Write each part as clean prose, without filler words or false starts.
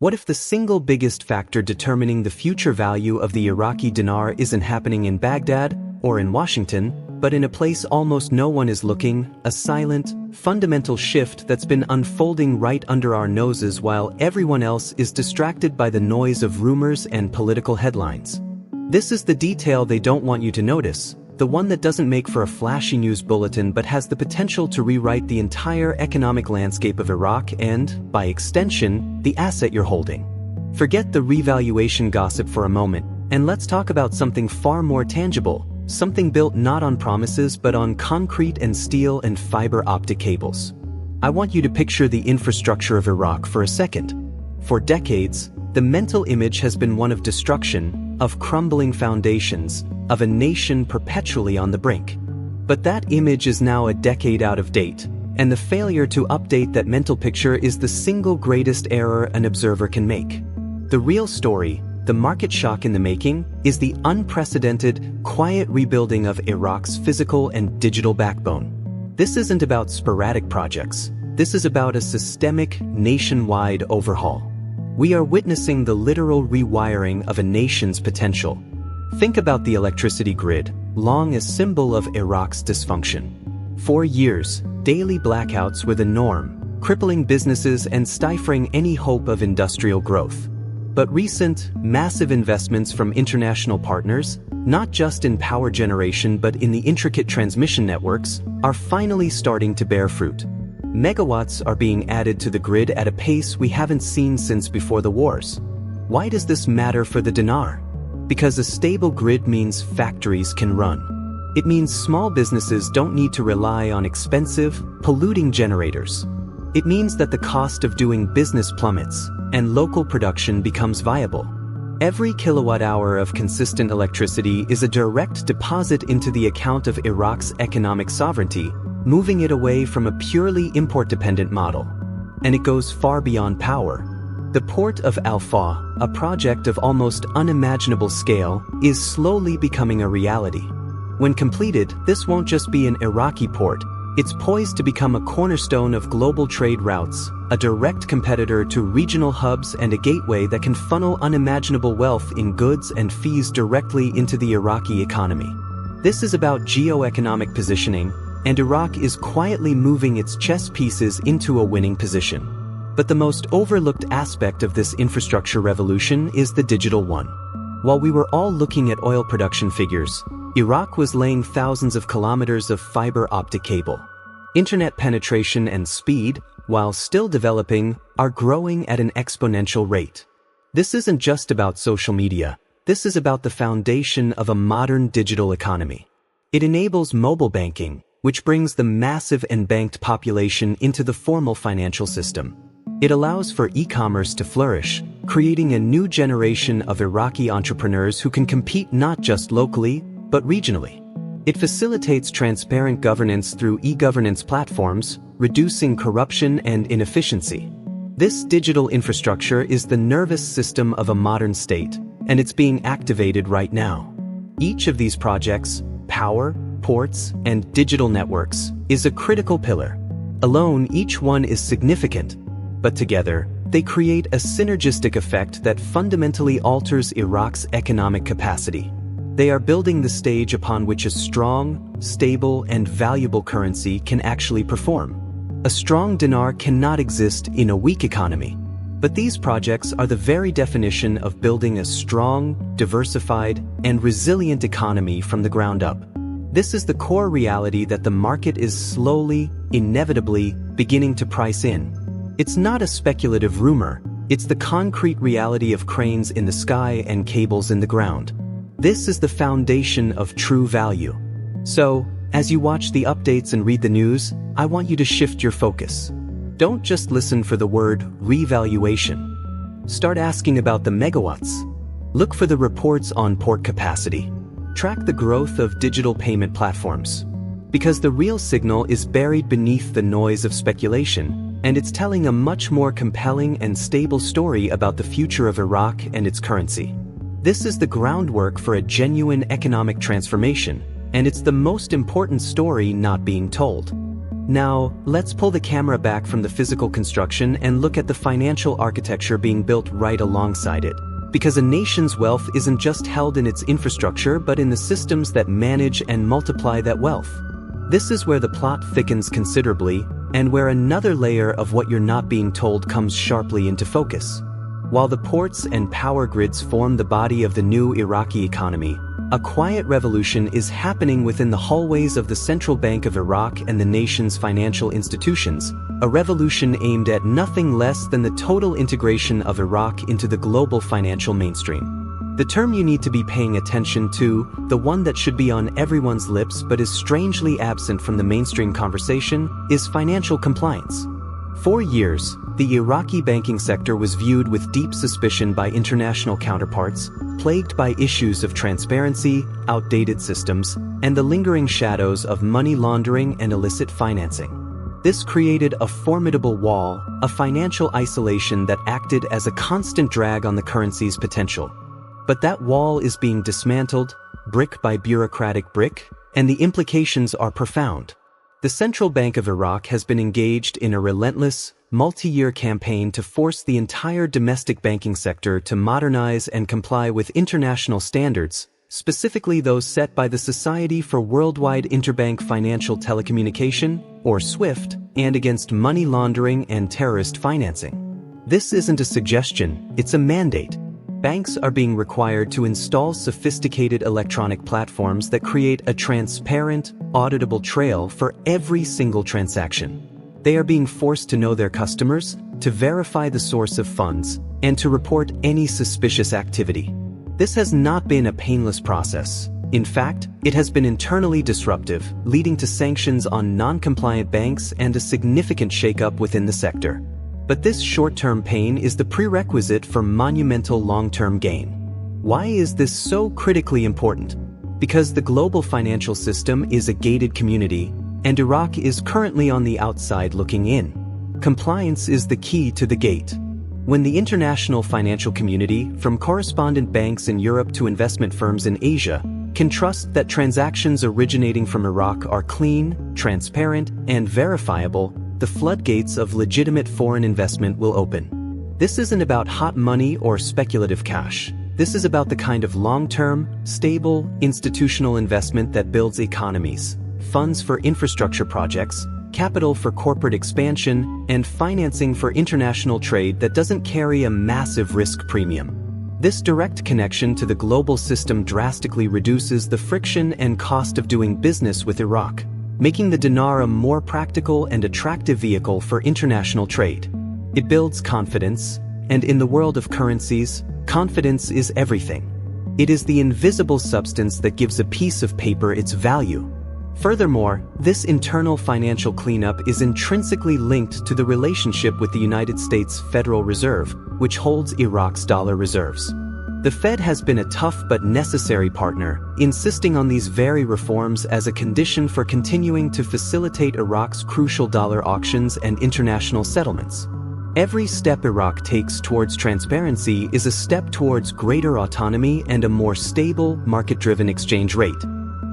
What if the single biggest factor determining the future value of the Iraqi dinar isn't happening in Baghdad or in Washington, but in a place almost no one is looking, a silent, fundamental shift that's been unfolding right under our noses while everyone else is distracted by the noise of rumors and political headlines? This is the detail they don't want you to notice, the one that doesn't make for a flashy news bulletin but has the potential to rewrite the entire economic landscape of Iraq and, by extension, the asset you're holding. Forget the revaluation gossip for a moment, and let's talk about something far more tangible, something built not on promises but on concrete and steel and fiber optic cables. I want you to picture the infrastructure of Iraq for a second. For decades, the mental image has been one of destruction, of crumbling foundations, of a nation perpetually on the brink. But that image is now a decade out of date, and the failure to update that mental picture is the single greatest error an observer can make. The real story, the market shock in the making, is the unprecedented, quiet rebuilding of Iraq's physical and digital backbone. This isn't about sporadic projects. This is about a systemic, nationwide overhaul. We are witnessing the literal rewiring of a nation's potential. Think about the electricity grid, long a symbol of Iraq's dysfunction. For years, daily blackouts were the norm, crippling businesses and stifling any hope of industrial growth. But recent, massive investments from international partners, not just in power generation but in the intricate transmission networks, are finally starting to bear fruit. Megawatts are being added to the grid at a pace we haven't seen since before the wars. Why does this matter for the dinar? Because a stable grid means factories can run. It means small businesses don't need to rely on expensive, polluting generators. It means that the cost of doing business plummets, and local production becomes viable. Every kilowatt-hour of consistent electricity is a direct deposit into the account of Iraq's economic sovereignty, moving it away from a purely import-dependent model. And it goes far beyond power. The port of Al-Faw, a project of almost unimaginable scale, is slowly becoming a reality. When completed, this won't just be an Iraqi port. It's poised to become a cornerstone of global trade routes, a direct competitor to regional hubs and a gateway that can funnel unimaginable wealth in goods and fees directly into the Iraqi economy. This is about geo-economic positioning, and Iraq is quietly moving its chess pieces into a winning position. But the most overlooked aspect of this infrastructure revolution is the digital one. While we were all looking at oil production figures, Iraq was laying thousands of kilometers of fiber optic cable. Internet penetration and speed, while still developing, are growing at an exponential rate. This isn't just about social media. This is about the foundation of a modern digital economy. It enables mobile banking, which brings the massive unbanked population into the formal financial system. It allows for e-commerce to flourish, creating a new generation of Iraqi entrepreneurs who can compete not just locally, but regionally. It facilitates transparent governance through e-governance platforms, reducing corruption and inefficiency. This digital infrastructure is the nervous system of a modern state, and it's being activated right now. Each of these projects, power, ports, and digital networks, is a critical pillar. Alone, each one is significant, but together, they create a synergistic effect that fundamentally alters Iraq's economic capacity. They are building the stage upon which a strong, stable, and valuable currency can actually perform. A strong dinar cannot exist in a weak economy. But these projects are the very definition of building a strong, diversified, and resilient economy from the ground up. This is the core reality that the market is slowly, inevitably, beginning to price in. It's not a speculative rumor, it's the concrete reality of cranes in the sky and cables in the ground. This is the foundation of true value. So, as you watch the updates and read the news, I want you to shift your focus. Don't just listen for the word revaluation. Start asking about the megawatts. Look for the reports on port capacity. Track the growth of digital payment platforms. Because the real signal is buried beneath the noise of speculation, and it's telling a much more compelling and stable story about the future of Iraq and its currency. This is the groundwork for a genuine economic transformation, and it's the most important story not being told. Now, let's pull the camera back from the physical construction and look at the financial architecture being built right alongside it. Because a nation's wealth isn't just held in its infrastructure but in the systems that manage and multiply that wealth. This is where the plot thickens considerably, and where another layer of what you're not being told comes sharply into focus. While the ports and power grids form the body of the new Iraqi economy, a quiet revolution is happening within the hallways of the Central Bank of Iraq and the nation's financial institutions, a revolution aimed at nothing less than the total integration of Iraq into the global financial mainstream. The term you need to be paying attention to, the one that should be on everyone's lips but is strangely absent from the mainstream conversation, is financial compliance. For years, the Iraqi banking sector was viewed with deep suspicion by international counterparts, plagued by issues of transparency, outdated systems, and the lingering shadows of money laundering and illicit financing. This created a formidable wall, a financial isolation that acted as a constant drag on the currency's potential. But that wall is being dismantled, brick by bureaucratic brick, and the implications are profound. The Central Bank of Iraq has been engaged in a relentless, multi-year campaign to force the entire domestic banking sector to modernize and comply with international standards, specifically those set by the Society for Worldwide Interbank Financial Telecommunication, or SWIFT, and against money laundering and terrorist financing. This isn't a suggestion, it's a mandate. Banks are being required to install sophisticated electronic platforms that create a transparent, auditable trail for every single transaction. They are being forced to know their customers, to verify the source of funds, and to report any suspicious activity. This has not been a painless process. In fact, it has been internally disruptive, leading to sanctions on non-compliant banks and a significant shakeup within the sector. But this short-term pain is the prerequisite for monumental long-term gain. Why is this so critically important? Because the global financial system is a gated community, and Iraq is currently on the outside looking in. Compliance is the key to the gate. When the international financial community, from correspondent banks in Europe to investment firms in Asia, can trust that transactions originating from Iraq are clean, transparent, and verifiable, the floodgates of legitimate foreign investment will open. This isn't about hot money or speculative cash. This is about the kind of long-term, stable, institutional investment that builds economies, funds for infrastructure projects, capital for corporate expansion, and financing for international trade that doesn't carry a massive risk premium. This direct connection to the global system drastically reduces the friction and cost of doing business with Iraq, making the dinar a more practical and attractive vehicle for international trade. It builds confidence, and in the world of currencies, confidence is everything. It is the invisible substance that gives a piece of paper its value. Furthermore, this internal financial cleanup is intrinsically linked to the relationship with the United States Federal Reserve, which holds Iraq's dollar reserves. The Fed has been a tough but necessary partner, insisting on these very reforms as a condition for continuing to facilitate Iraq's crucial dollar auctions and international settlements. Every step Iraq takes towards transparency is a step towards greater autonomy and a more stable, market-driven exchange rate.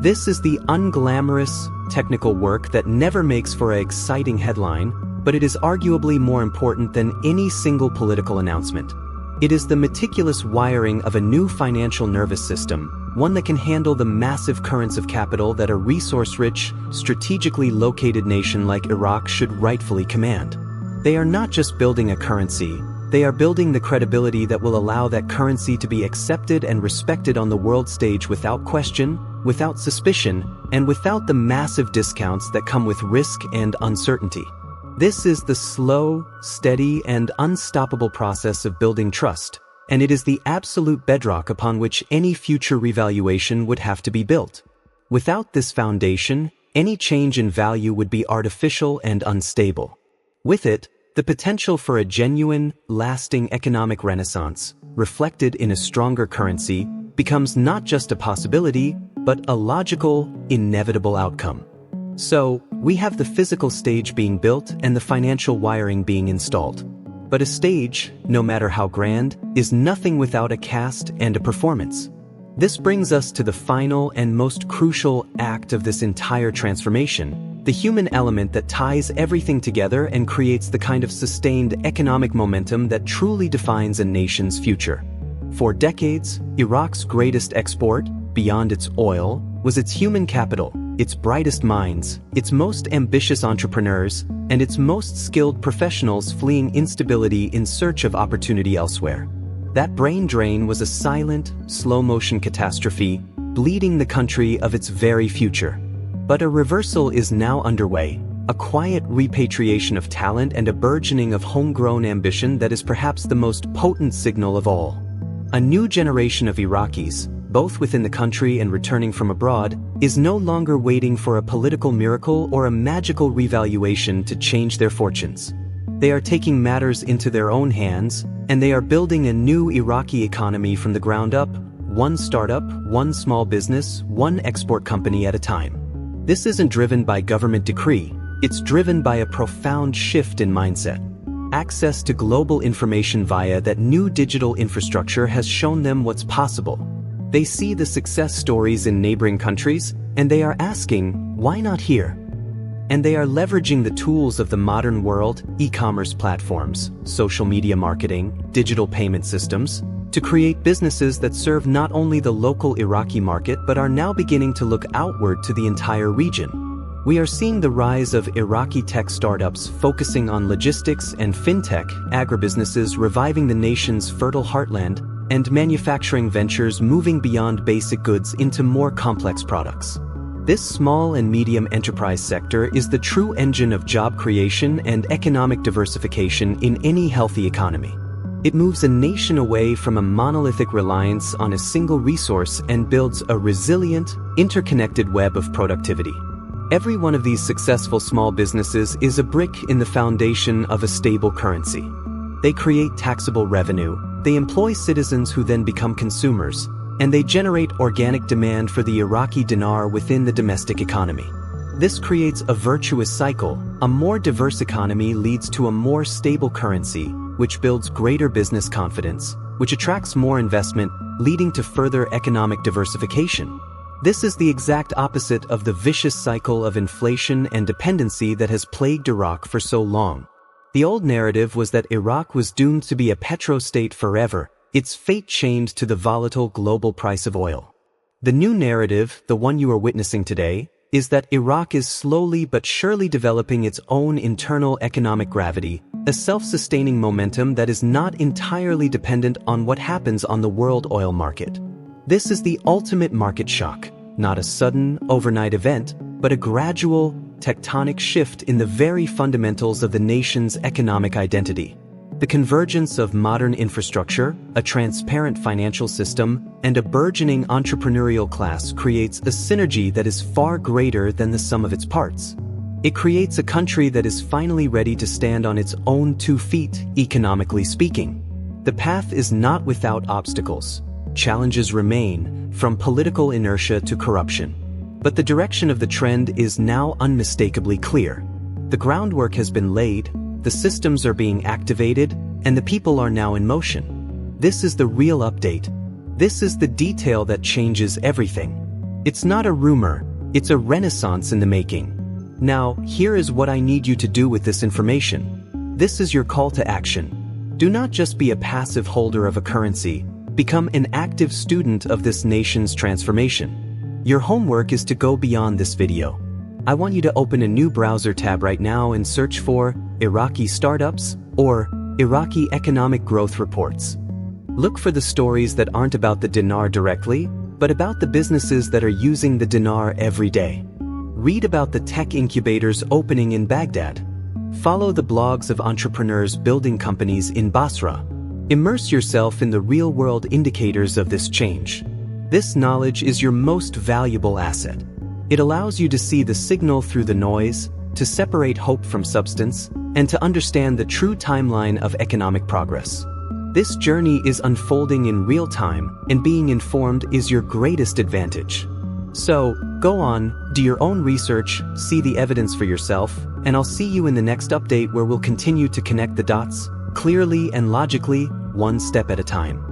This is the unglamorous, technical work that never makes for an exciting headline, but it is arguably more important than any single political announcement. It is the meticulous wiring of a new financial nervous system, one that can handle the massive currents of capital that a resource-rich, strategically located nation like Iraq should rightfully command. They are not just building a currency, they are building the credibility that will allow that currency to be accepted and respected on the world stage without question, without suspicion, and without the massive discounts that come with risk and uncertainty. This is the slow, steady, and unstoppable process of building trust, and it is the absolute bedrock upon which any future revaluation would have to be built. Without this foundation, any change in value would be artificial and unstable. With it, the potential for a genuine, lasting economic renaissance, reflected in a stronger currency, becomes not just a possibility, but a logical, inevitable outcome. So, we have the physical stage being built and the financial wiring being installed. But a stage, no matter how grand, is nothing without a cast and a performance. This brings us to the final and most crucial act of this entire transformation, the human element that ties everything together and creates the kind of sustained economic momentum that truly defines a nation's future. For decades, Iraq's greatest export, beyond its oil, was its human capital, its brightest minds, its most ambitious entrepreneurs, and its most skilled professionals fleeing instability in search of opportunity elsewhere. That brain drain was a silent, slow-motion catastrophe, bleeding the country of its very future. But a reversal is now underway, a quiet repatriation of talent and a burgeoning of homegrown ambition that is perhaps the most potent signal of all. A new generation of Iraqis, both within the country and returning from abroad, is no longer waiting for a political miracle or a magical revaluation to change their fortunes. They are taking matters into their own hands, and they are building a new Iraqi economy from the ground up, one startup, one small business, one export company at a time. This isn't driven by government decree, it's driven by a profound shift in mindset. Access to global information via that new digital infrastructure has shown them what's possible. They see the success stories in neighboring countries, and they are asking, why not here? And they are leveraging the tools of the modern world, e-commerce platforms, social media marketing, digital payment systems, to create businesses that serve not only the local Iraqi market but are now beginning to look outward to the entire region. We are seeing the rise of Iraqi tech startups focusing on logistics and fintech, agribusinesses reviving the nation's fertile heartland, and manufacturing ventures moving beyond basic goods into more complex products. This small and medium enterprise sector is the true engine of job creation and economic diversification in any healthy economy. It moves a nation away from a monolithic reliance on a single resource and builds a resilient, interconnected web of productivity. Every one of these successful small businesses is a brick in the foundation of a stable currency. They create taxable revenue, they employ citizens who then become consumers, and they generate organic demand for the Iraqi dinar within the domestic economy. This creates a virtuous cycle. A more diverse economy leads to a more stable currency, which builds greater business confidence, which attracts more investment, leading to further economic diversification. This is the exact opposite of the vicious cycle of inflation and dependency that has plagued Iraq for so long. The old narrative was that Iraq was doomed to be a petrostate forever, its fate chained to the volatile global price of oil. The new narrative, the one you are witnessing today, is that Iraq is slowly but surely developing its own internal economic gravity, a self-sustaining momentum that is not entirely dependent on what happens on the world oil market. This is the ultimate market shock, not a sudden, overnight event, but a gradual, tectonic shift in the very fundamentals of the nation's economic identity. The convergence of modern infrastructure, a transparent financial system, and a burgeoning entrepreneurial class creates a synergy that is far greater than the sum of its parts. It creates a country that is finally ready to stand on its own 2 feet, economically speaking. The path is not without obstacles. Challenges remain, from political inertia to corruption. But the direction of the trend is now unmistakably clear. The groundwork has been laid, the systems are being activated, and the people are now in motion. This is the real update. This is the detail that changes everything. It's not a rumor, it's a renaissance in the making. Now, here is what I need you to do with this information. This is your call to action. Do not just be a passive holder of a currency, become an active student of this nation's transformation. Your homework is to go beyond this video. I want you to open a new browser tab right now and search for Iraqi startups or Iraqi economic growth reports. Look for the stories that aren't about the dinar directly, but about the businesses that are using the dinar every day. Read about the tech incubators opening in Baghdad. Follow the blogs of entrepreneurs building companies in Basra. Immerse yourself in the real-world indicators of this change. This knowledge is your most valuable asset. It allows you to see the signal through the noise, to separate hope from substance, and to understand the true timeline of economic progress. This journey is unfolding in real time, and being informed is your greatest advantage. So, go on, do your own research, see the evidence for yourself, and I'll see you in the next update where we'll continue to connect the dots, clearly and logically, one step at a time.